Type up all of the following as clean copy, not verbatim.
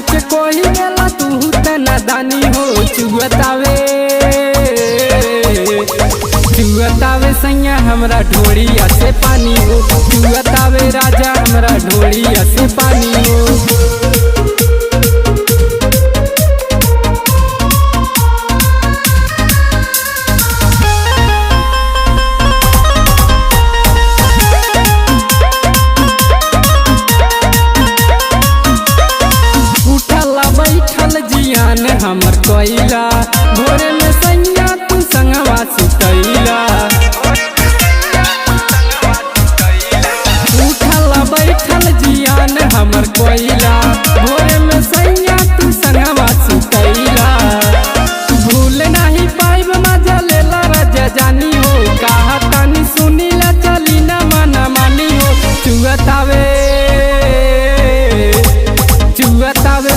जांच कोई मेला तू तना दानी हो। चुअतावे सैया हमरा ढोड़िया से पानी हो। चुअतावे राजा हमरा ढोड़िया से पानी हो। जियान हमर कोइला भोरे में सैया तू संगवा सुतैला। उठल बैठल जियान हमर कोइला भोरे में सैया तू संगवा सुतैला। भूल नहीं पाइब मजा लेला राजा जानी हो। कहा तानी सुनीला चली न मना मानी हो। चुअतावे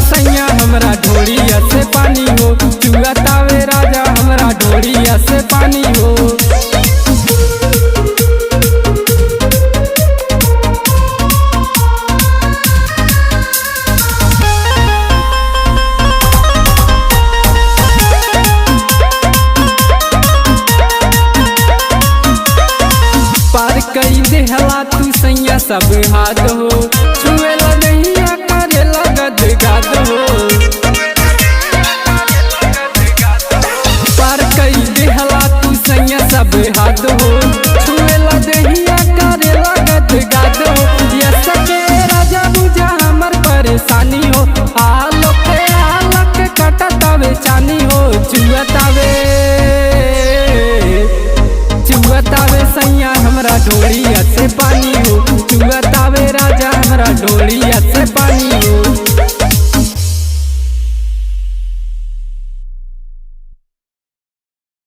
सैया हमरा ढोड़िया से पानी हो। चुअतावे राजा हमरा ढोड़िया से पानी हो। पार कई देहला तू सैया सब हाथ हो। छुएला नैया करेला गदगाद हो। पार कई देहला तू सैया सब हाथ हो। छुएला नैया करेला गदगाद हो। ये सके राजा बुझा हमर परेशानी हो। आलोक कटतावे चानी हो। चुअतावे सैया हमरा ढोड़िया से पानी हो। चुअतावे राजा हमरा ढोड़िया से पानी।